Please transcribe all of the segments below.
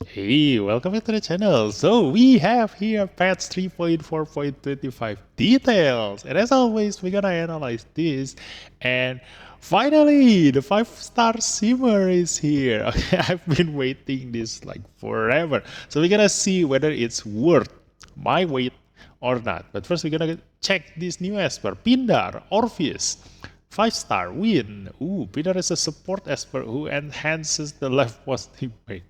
Hey, welcome back to the channel. So we have here patch 3.4.25 details. And as always, we're gonna analyze this. And finally, the 5-star simmer is here. Okay, I've been waiting this like forever. So we're gonna see whether it's worth my wait or not. But first, we're gonna check this new Esper, Pindar, Orpheus. 5-star win. Ooh, Pindar is a support Esper who enhances the leftmost teammate.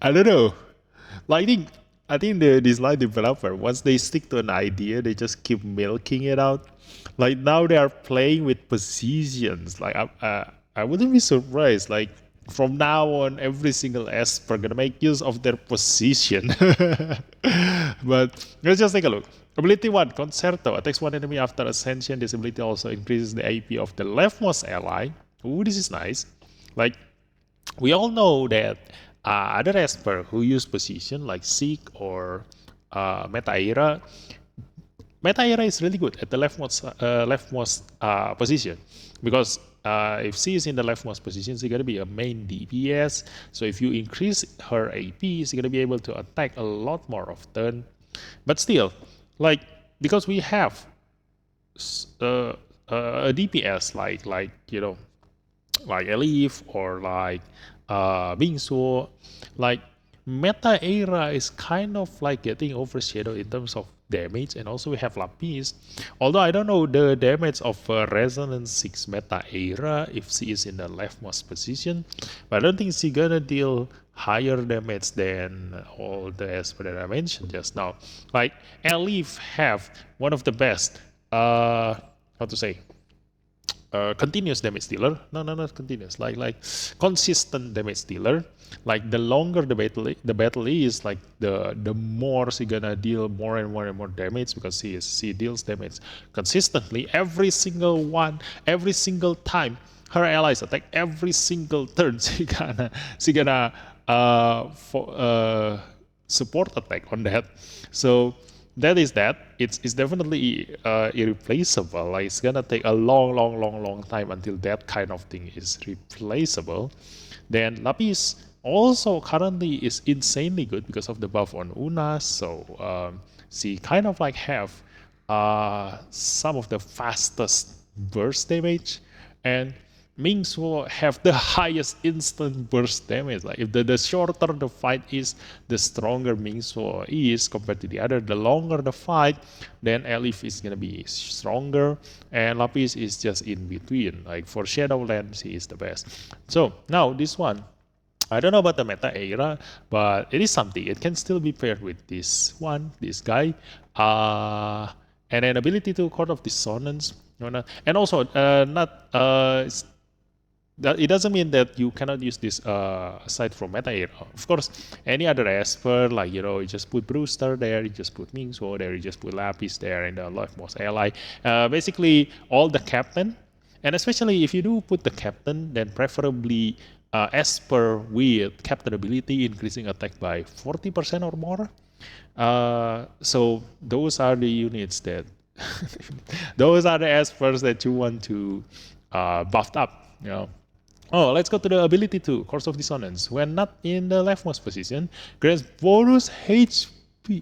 I don't know. Like, I think the Dislyte developer, once they stick to an idea, they just keep milking it out. Like now they are playing with positions. Like I wouldn't be surprised. Like from now on, every single Esper gonna make use of their position. But let's just take a look. Ability 1, Concerto. Attacks one enemy after Ascension. This ability also increases the AP of the leftmost ally. Ooh, this is nice. Like, we all know that other Esper who use position like Seek or Meta Era is really good at the leftmost position because if she is in the leftmost position, she's gonna be a main DPS. So if you increase her AP, she's gonna be able to attack a lot more often. But still, like because we have a DPS like like Elif or like Bingsu, like Meta Era is kind of like getting overshadowed in terms of damage, and also we have Lapis. Although I don't know the damage of Resonance 6 Meta Era if she is in the leftmost position, but I don't think she's gonna deal higher damage than all the Esper that I mentioned just now. Like Elif have one of the best, how to say, continuous damage dealer. No, not continuous. Like consistent damage dealer. Like the longer the battle is, like the more she gonna deal more and more and more damage because she deals damage consistently every single one, every single time her allies attack, every single turn she gonna support attack on that. So that is that. It's definitely irreplaceable. Like it's gonna take a long time until that kind of thing is replaceable. Then Lapis also currently is insanely good because of the buff on Una. So she kind of like have some of the fastest burst damage, and Mingsuo have the highest instant burst damage. Like if the shorter the fight is, the stronger Mingsuo is compared to the other. The longer the fight, then Elif is gonna be stronger, and Lapis is just in between. Like for Shadowlands, he is the best. So now this one, I don't know about the Meta Era, but it is something. It can still be paired with this one, this guy, and an ability to Court of Dissonance. And also, not that it doesn't mean that you cannot use this aside from Meta Era. Of course, any other Esper, like you just put Brewster there, you just put Mingsuo there, you just put Lapis there, and the leftmost ally. Basically, all the captain, and especially if you do put the captain, then preferably Esper with captain ability increasing attack by 40% or more. So those are the units that those are the Espers that you want to buff up. Oh, let's go to the ability 2, Course of Dissonance. When not in the leftmost position, grants bonus HP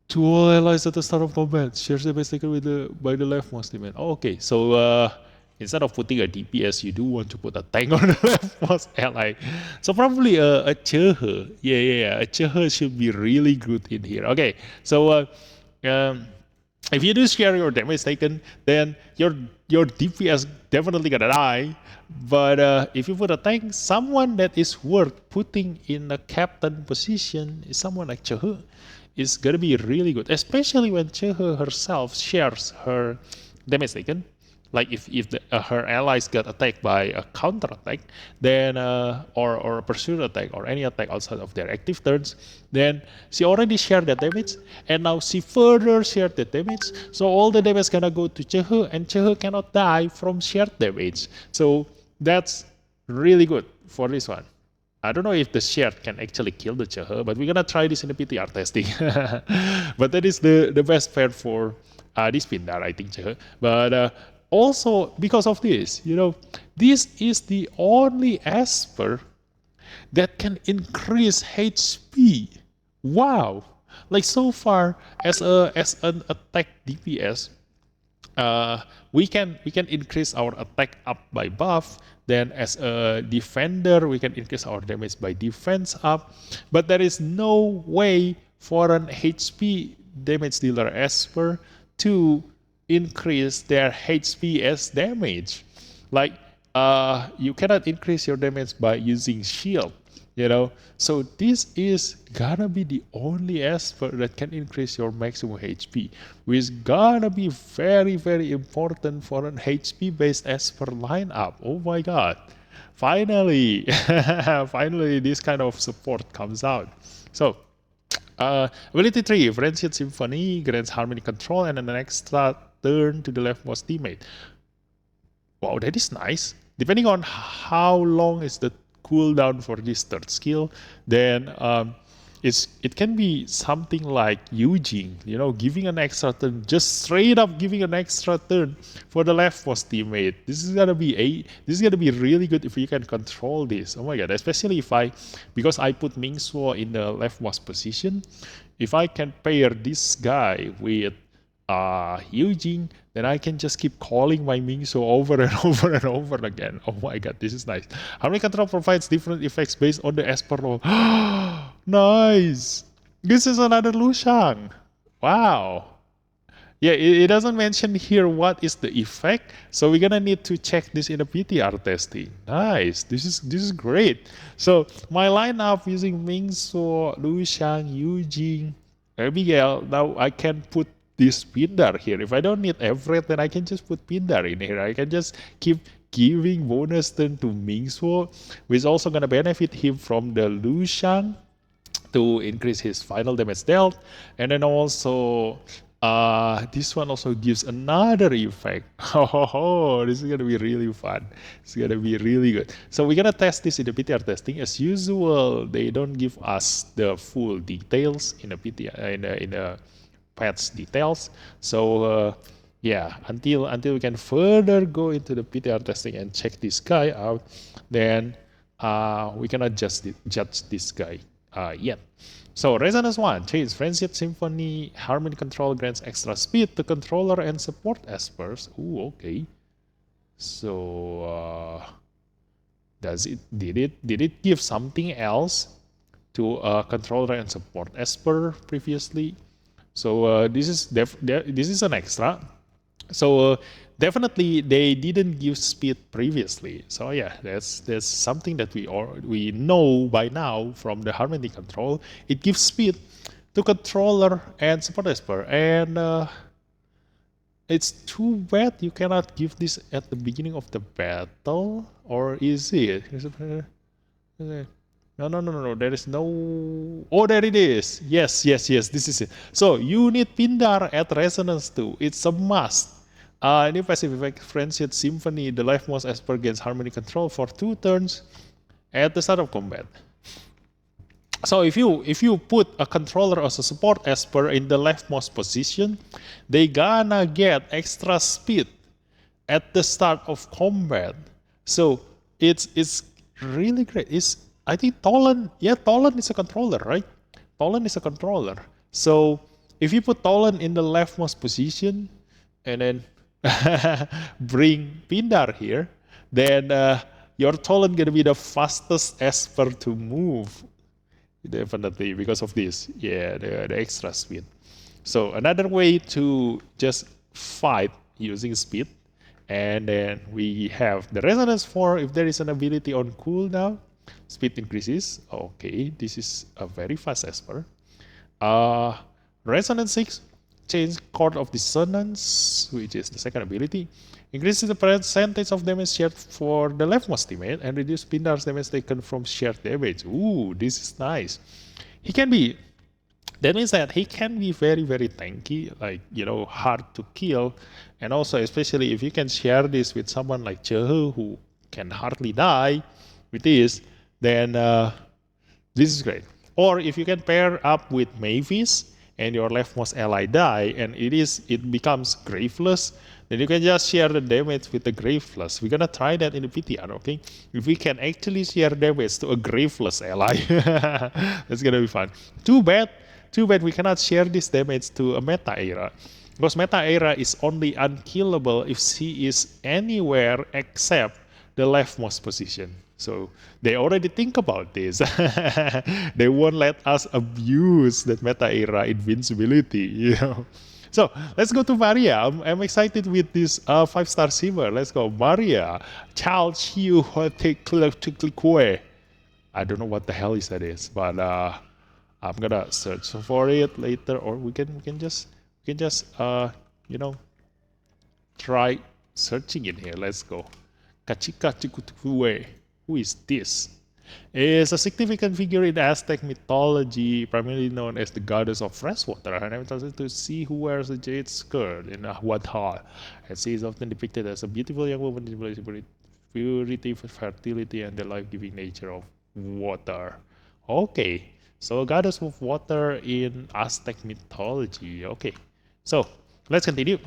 to all allies at the start of combat. Shares the base taken with by the leftmost teammate. Oh, okay, so instead of putting a DPS, you do want to put a tank on the leftmost ally. So probably a Chehe. Yeah. A Chehe should be really good in here. Okay, so if you do share your damage taken, then your DPS definitely gonna die. But if you put a tank, someone that is worth putting in a captain position is someone like Chehe. Is gonna be really good, especially when Chehe herself shares her damage taken. Like if her allies get attacked by a counter attack, then or a pursuit attack or any attack outside of their active turns, then she already shared that damage, and now she further shared the damage. So all the damage gonna go to Chehe, and Chehe cannot die from shared damage. So that's really good for this one. I don't know if the shared can actually kill the Chehe, but we're gonna try this in the PTR testing. But that is the best pair for this Pindar, I think, Chehe. But also because of this, this is the only Esper that can increase HP. Wow! Like so far, as an attack DPS, we can increase our attack up by buff. Then as a defender, we can increase our damage by defense up. But there is no way for an HP damage dealer Esper to increase their HP as damage. Like you cannot increase your damage by using shield, so this is gonna be the only aspect that can increase your maximum HP, which is gonna be very, very important for an HP based Esper lineup. Oh my god, finally. Finally this kind of support comes out. So ability 3, Frenzied Symphony grants harmony control and an extra turn to the leftmost teammate. Wow, that is nice. Depending on how long is the cooldown for this third skill, then it can be something like Eugene, giving an extra turn, just straight up giving an extra turn for the leftmost teammate. This is gonna be really good if you can control this. Oh my god, especially because I put Mingsuo in the leftmost position, if I can pair this guy with Eugene, then I can just keep calling my Mingso over and over and over again. Oh my god, this is nice. Harmony Control provides different effects based on the Esper role. Nice! This is another Lushang. Wow. Yeah, it doesn't mention here what is the effect, so we're gonna need to check this in the PTR testing. Nice, this is great. So my lineup using Mingso, Lushang, Eugene, Abigail. Now I can put this Pindar here. If I don't need Everett, then I can just put Pindar in here. I can just keep giving bonus turn to Mingsuo, which is also gonna benefit him from the Lushang to increase his final damage dealt, and then also this one also gives another effect. Oh, this is gonna be really fun. It's gonna be really good. So we're gonna test this in the PTR testing. As usual, they don't give us the full details in the PTR in the patch details. So yeah, until we can further go into the PTR testing and check this guy out, then we cannot just judge this guy yet. So Resonance 1, change Frenzied Symphony, Harmony Control grants extra speed to controller and support espers. Ooh, okay. So did it give something else to controller and support esper previously? So this is an extra. So definitely they didn't give speed previously. So yeah, that's something that we know by now from the Harmony Control. It gives speed to controller and support esper, and it's too bad you cannot give this at the beginning of the battle, or is it? No. There is no. Oh, there it is. Yes. This is it. So you need Pindar at Resonance 2. It's a must. New passive effect, Frenzied Symphony. The leftmost esper gains Harmony Control for 2 turns at the start of combat. So if you put a controller as a support esper in the leftmost position, they gonna get extra speed at the start of combat. So it's really great. I think Tolan is a controller, right? Tolan is a controller. So if you put Tolan in the leftmost position and then bring Pindar here, then your Tolan gonna be the fastest esper to move. Definitely because of this. Yeah, the extra speed. So another way to just fight using speed. And then we have the Resonance 4. If there is an ability on cooldown, speed increases. Okay, this is a very fast esper. Resonance 6, change Chord of Dissonance, which is the second ability. Increases the percentage of damage shared for the leftmost teammate and reduce Pindar's damage taken from shared damage. Ooh, this is nice. That means that he can be very, very tanky, like, hard to kill. And also, especially if you can share this with someone like Chehe, who can hardly die with this, then this is great. Or if you can pair up with Mavis and your leftmost ally die, and it becomes graveless, then you can just share the damage with the Graveless. We're gonna try that in the PTR, okay? If we can actually share damage to a Graveless ally, that's gonna be fun. Too bad we cannot share this damage to a Meta Era. Because Meta Era is only unkillable if she is anywhere except the leftmost position. So they already think about this. They won't let us abuse that Meta Era invincibility, you know. So let's go to Maria. I'm excited with this 5-star Simmer. Let's go. Maria. Chao Chiu Kue. I don't know what the hell that is, but I'm gonna search for it later, or we can just you know, try searching in here. Let's go. Kachika Chikutukue. Who is this? Is a significant figure in Aztec mythology, primarily known as the goddess of freshwater. Her name is to see who wears a jade skirt in a Huantar, and she is often depicted as a beautiful young woman symbolizing purity, fertility, and the life-giving nature of water. Okay, so a goddess of water in Aztec mythology. Okay, so let's continue.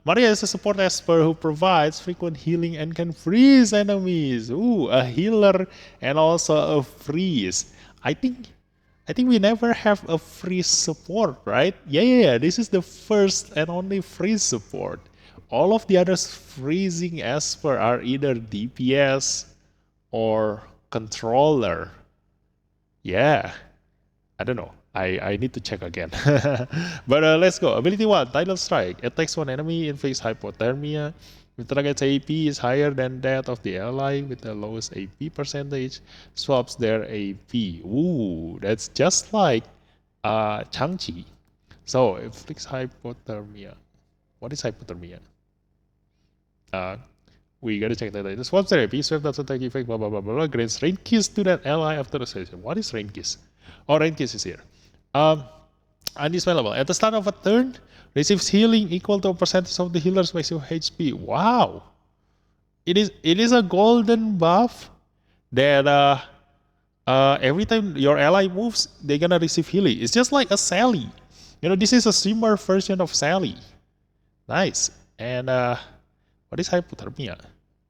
Maria is a support esper who provides frequent healing and can freeze enemies. Ooh, a healer and also a freeze. I think we never have a freeze support, right? Yeah. This is the first and only freeze support. All of the others freezing esper are either DPS or controller. Yeah, I don't know. I need to check again. But let's go. Ability 1, Tidal Strike. Attacks one enemy, inflicts hypothermia. If the target's AP is higher than that of the ally with the lowest AP percentage, swaps their AP. Ooh, that's just like Changchi. So, inflicts hypothermia. What is hypothermia? We gotta check that later. Swaps their AP, swap doesn't take effect, blah blah blah blah. Grants Rain Kiss to that ally after the session. What is Rain Kiss? Oh, Rain Kiss is here. Undispellable. At the start of a turn, receives healing equal to a percentage of the healer's maximum HP. Wow! It is a golden buff that every time your ally moves, they're gonna receive healing. It's just like a Sally. You know, this is a simmer version of Sally. Nice. And what is hypothermia?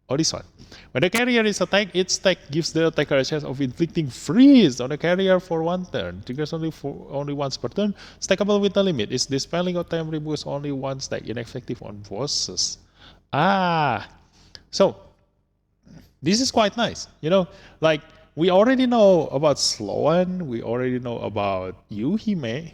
Oh, this one. When the carrier is attacked, each attack gives the attacker a chance of inflicting freeze on the carrier for one turn. Triggers only once per turn. Stackable with a limit. Is dispelling or temporary boost only one stack. Ineffective on bosses. So this is quite nice. You know, like we already know about Sloan. We already know about Yuhime.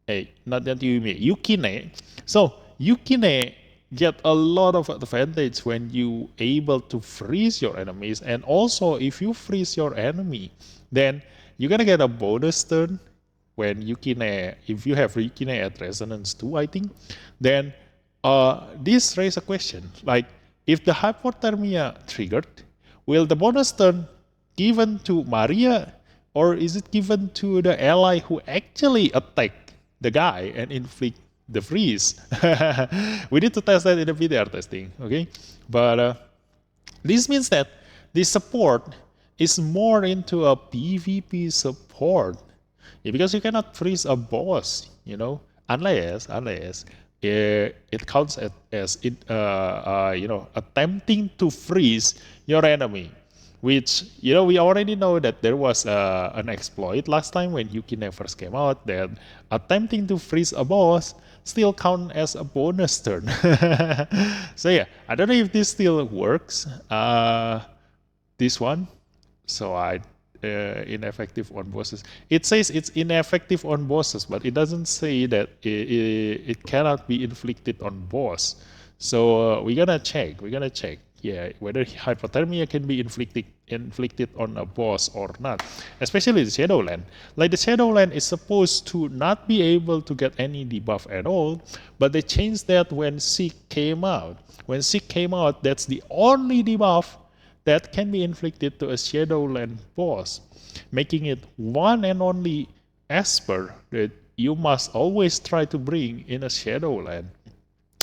Hey, not that Yuhime. Yukine. So Yukine get a lot of advantage when you able to freeze your enemies, and also if you freeze your enemy, then you're gonna get a bonus turn when Yukine, if you have Yukine at resonance 2, I think. Then this raises a question, like if the hypothermia triggered, will the bonus turn given to Maria, or is it given to the ally who actually attack the guy and inflict the freeze? We need to test that in the PTR testing, okay? But this means that this support is more into a PvP support. Yeah, because you cannot freeze a boss, you know, unless it counts as you know, attempting to freeze your enemy. Which, you know, we already know that there was an exploit last time when Yukine first came out, that attempting to freeze a boss still count as a bonus turn. So yeah, I don't know if this still works. This one, so ineffective on bosses. It says it's ineffective on bosses, but it doesn't say that it cannot be inflicted on boss. So we're gonna check. Yeah, whether hypothermia can be inflicted on a boss or not, especially the Shadowland. Like the Shadowland is supposed to not be able to get any debuff at all, but they changed that when Seek came out. When Seek came out, that's the only debuff that can be inflicted to a Shadowland boss, making it one and only Esper that you must always try to bring in a Shadowland.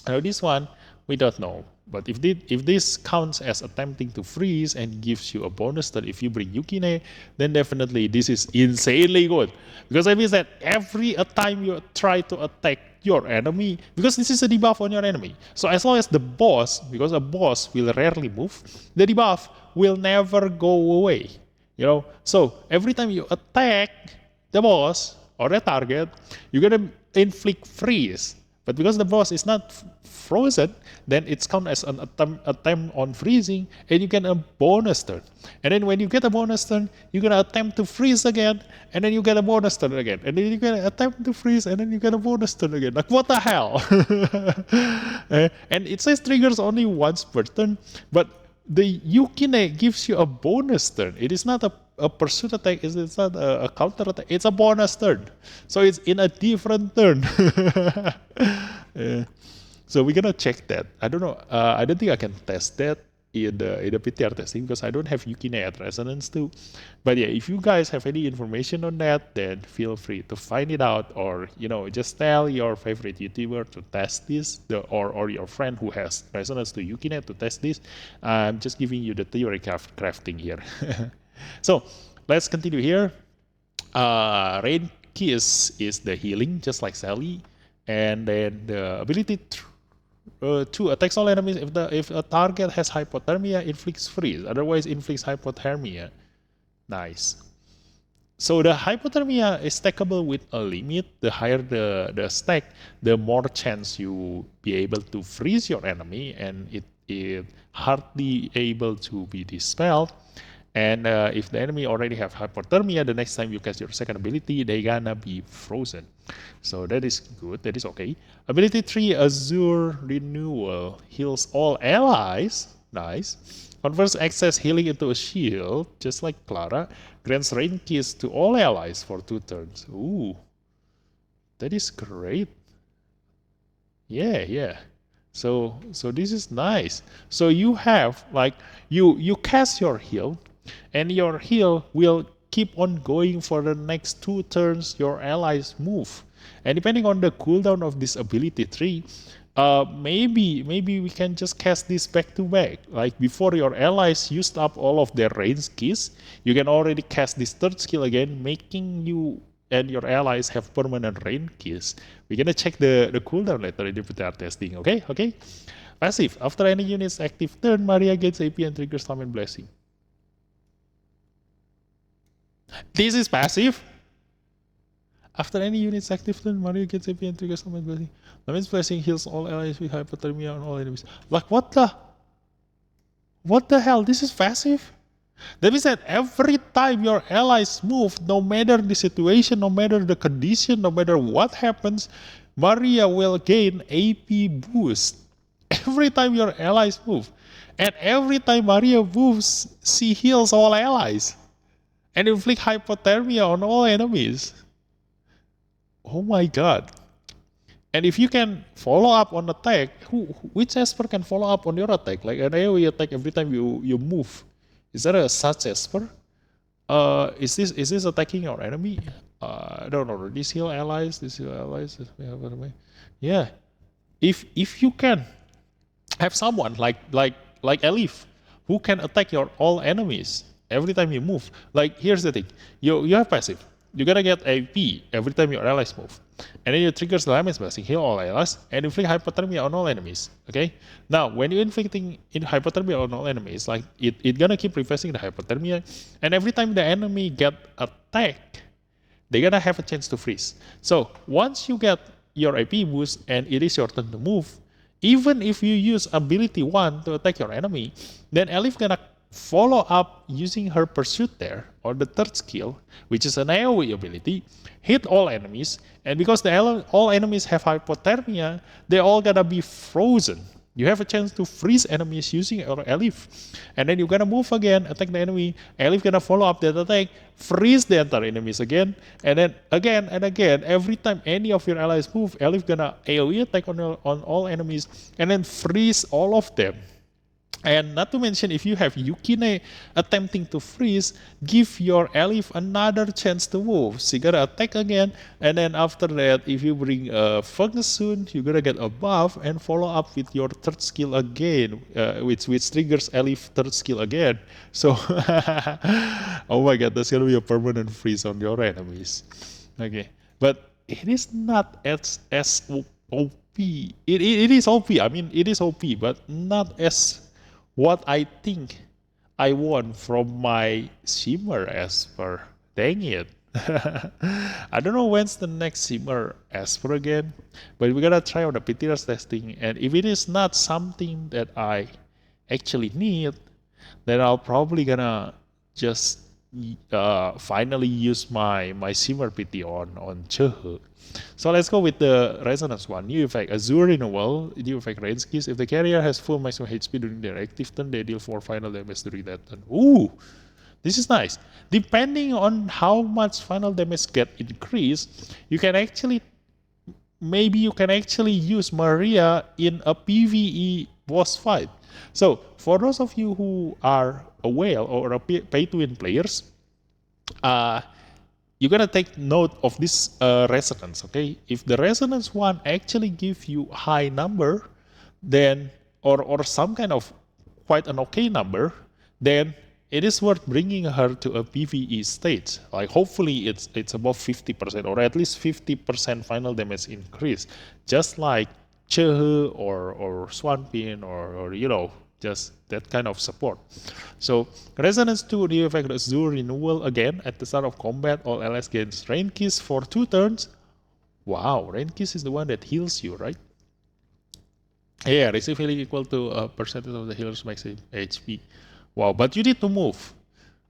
Now this one, we don't know. But if this counts as attempting to freeze and gives you a bonus turn if you bring Yukine, then definitely this is insanely good. Because that means that every time you try to attack your enemy, because this is a debuff on your enemy. So as long as the boss, because a boss will rarely move, the debuff will never go away. So every time you attack the boss or the target, you're gonna inflict freeze. But because the boss is not frozen, then it's counted as an attempt on freezing, and you get a bonus turn. And then when you get a bonus turn, you're gonna attempt to freeze again, and then you get a bonus turn again. And then you get an attempt to freeze, and then you get a bonus turn again. Like, what the hell? And it says triggers only once per turn, but the Yukine gives you a bonus turn. It is not a pursuit attack, it's not a counter attack, it's a bonus turn. So it's in a different turn. So we're gonna check that. I don't know. I don't think I can test that in the PTR testing because I don't have Yukine at Resonance too. But yeah, if you guys have any information on that, then feel free to find it out, or just tell your favorite YouTuber to test this, or your friend who has Resonance to Yukine to test this. I'm just giving you the theory crafting here. So let's continue here. Rain Kiss is the healing, just like Sally, and then the ability to attacks all enemies if a target has hypothermia, inflicts freeze. Otherwise, inflicts hypothermia. Nice. So the hypothermia is stackable with a limit. The higher the stack, the more chance you be able to freeze your enemy, and it hardly able to be dispelled. And if the enemy already have hypothermia, the next time you cast your second ability, they gonna be frozen. So that is good, that is okay. Ability 3, Azure Renewal, heals all allies. Nice. Converts excess healing into a shield, just like Clara. Grants Rain Kiss to all allies for 2 turns. Ooh, that is great. Yeah. So this is nice. So you have, like, you cast your heal, and your heal will keep on going for the next 2 turns your allies move. And depending on the cooldown of this ability 3, maybe we can just cast this back to back. Like, before your allies used up all of their range keys, you can already cast this third skill again, making you and your allies have permanent range keys. We're gonna check the cooldown later in the PTR testing, okay? Passive. After any unit's active turn, Maria gets AP and triggers Summon Blessing. This is passive. After any unit's active turn, Mario gets AP and triggers Summon Blessing. Summon Blessing heals all allies with hypothermia on all enemies. Like, what the hell? This is passive? That means that every time your allies move, no matter the situation, no matter the condition, no matter what happens, Maria will gain AP boost. Every time your allies move. And every time Maria moves, she heals all allies. And inflict hypothermia on all enemies. Oh my god. And if you can follow up on attack, which Esper can follow up on your attack? Like an AoE attack every time you move. Is there a such Esper? Is this attacking your enemy? I don't know. This heal allies. Yeah. If you can have someone like Elif who can attack your all enemies every time you move. Like, here's the thing. You have passive. You're gonna get AP every time your allies move. And then you trigger the Lameness Blessing, heal all allies, and inflict hypothermia on all enemies. Okay? Now, when you're inflicting hypothermia on all enemies, like, it gonna keep refreshing the hypothermia, and every time the enemy get attacked, they're gonna have a chance to freeze. So, once you get your AP boost, and it is your turn to move, even if you use ability 1 to attack your enemy, then Elif gonna follow up using her pursuit there, or the third skill, which is an AoE ability, hit all enemies, and because all enemies have hypothermia, they're all gonna be frozen. You have a chance to freeze enemies using your Elif. And then you're gonna move again, attack the enemy, Elif gonna follow up that attack, freeze the entire enemies again, and then again and again, every time any of your allies move, Elif gonna AoE attack on all enemies, and then freeze all of them. And not to mention, if you have Yukine attempting to freeze, give your Elif another chance to move. So you gotta attack again, and then after that, if you bring a Focus Soon, you're gonna get a buff and follow up with your third skill again, which triggers Elif third skill again. So, oh my god, that's gonna be a permanent freeze on your enemies. Okay, but it is not as OP. It is OP. I mean, it is OP, but not as what I think I want from my Shimmer Esper. Dang it. I don't know when's the next Shimmer Esper again, but we gotta try out the PTRS testing. And if it is not something that I actually need, then I'll probably gonna just finally use my Shimmer PT on Chehe. So let's go with the Resonance one. New effect, Azure Renewal, new effect range keys. If the carrier has full maximum HP during their active turn, they deal 4 final damage during that turn. Ooh, this is nice. Depending on how much final damage get increased, you can actually, maybe you can actually use Maria in a PvE boss fight. So for those of you who are a whale or a pay-to-win players, you're gonna take note of this resonance, okay? If the resonance one actually gives you high number, then or some kind of quite an okay number, then it is worth bringing her to a PvE stage. Like hopefully it's above 50% or at least 50% final damage increase, just like Chehe or Swampin or you know, just that kind of support. So Resonance 2 new effect Azure Renewal again at the start of combat. All LS gains Rain Kiss for 2 turns. Wow, Rain Kiss is the one that heals you, right? Yeah, receive healing equal to a percentage of the healer's max HP. Wow, but you need to move.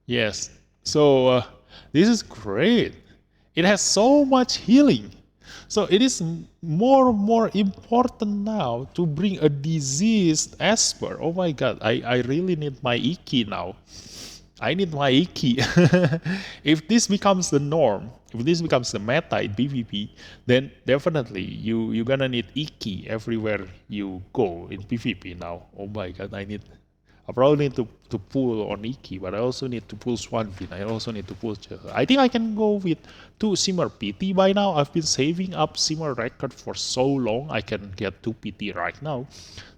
Yes. So this is great. It has so much healing. So it is more important now to bring a diseased Esper. Oh my god, I really need my Iki now. I need my Iki. If this becomes the norm, if this becomes the meta in PvP, then definitely you're gonna need Iki everywhere you go in PvP now. Oh my god, I probably need to pull on Iki, but I also need to pull Swanpin. I also need to pull Chehe. I think I can go with 2 Simmer PT by now. I've been saving up Simmer record for so long. I can get 2 PT right now.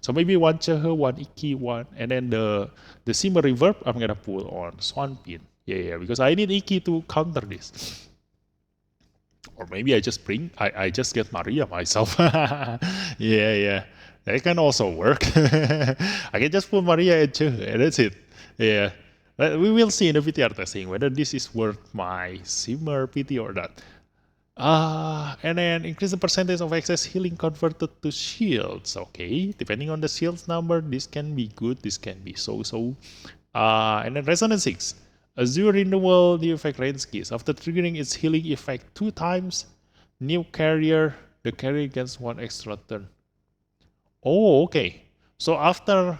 So maybe 1 Chehe, 1 Iki, 1. And then the Simmer Reverb, I'm gonna pull on Swanpin. Yeah, because I need Iki to counter this. Or maybe I just get Maria myself. Yeah. That can also work. I can just put Maria and Chehe, and that's it. Yeah. But we will see in the PTR testing whether this is worth my Simmer PT or not. And then increase the percentage of excess healing converted to shields. Okay, depending on the shields number, this can be good, this can be so-so. And then Resonance 6. Azure Renewal, new effect range keys. After triggering its healing effect 2 times, new carrier, the carrier gets 1 extra turn. Oh, okay. So after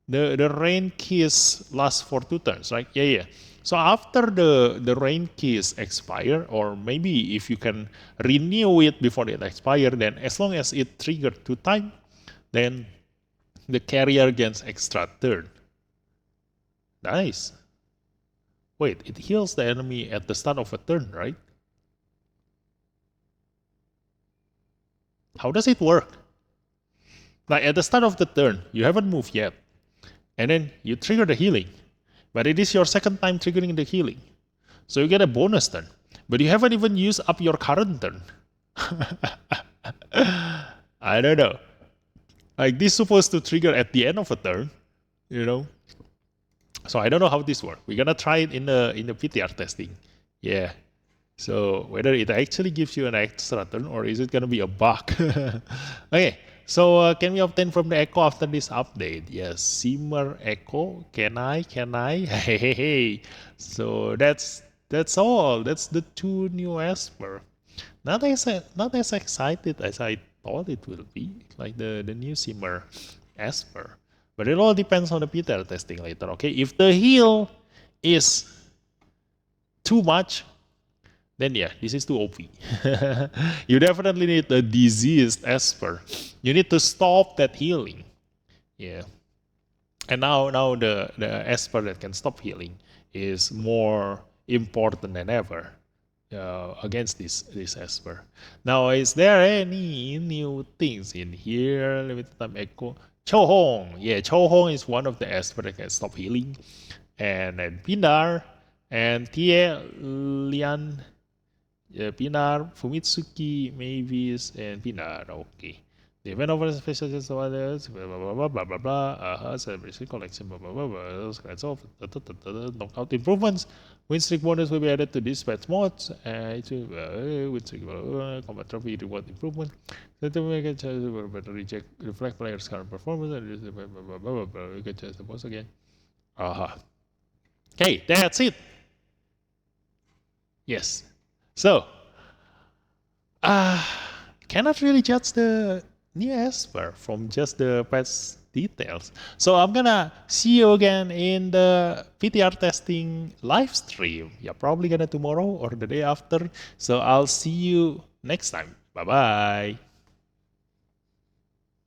the rain keys lasts for 2 turns, right? Yeah. So after the rain keys expire, or maybe if you can renew it before it expire, then as long as it triggered 2 times, then the carrier gets extra turn. Nice. Wait, it heals the enemy at the start of a turn, right? How does it work? Like at the start of the turn, you haven't moved yet, and then you trigger the healing, but it is your second time triggering the healing. So you get a bonus turn, but you haven't even used up your current turn. I don't know. Like this is supposed to trigger at the end of a turn, you know? So I don't know how this works. We're gonna try it in the PTR testing. Yeah. So whether it actually gives you an extra turn or is it gonna be a bug? Okay. So can we obtain from the Echo after this update? Yes, Simmer Echo. Can I? Hey. So that's all. That's the 2 new Esper. Not as excited as I thought it will be, like the new Simmer Esper. But it all depends on the PTR testing later. Okay, if the heal is too much, then yeah, this is too OP. You definitely need a diseased Esper. You need to stop that healing. Yeah. And now the Esper that can stop healing is more important than ever against this Esper. Now, is there any new things in here? Limited time echo. Cho Hong, yeah, Cho Hong is one of the Esper that can stop healing, and then Pindar and Tie Lian, Pinar, Fumitsuki, Mavis, and Pinar. Okay. They went over the special just others, blah blah blah blah blah blah. Celebration collection, blah blah blah blah. Those kinds of knockout improvements. Win streak bonus will be added to this patch mods. Win streak combat trophy reward improvement. So to make a chance to better reject reflect players' current performance and blah blah blah blah blah. We can change the boss again. Okay, that's it. Yes. So, uh, cannot really judge the new Esper from just the past details. So I'm gonna see you again in the PTR testing live stream. Yeah, probably gonna tomorrow or the day after. So I'll see you next time. Bye bye.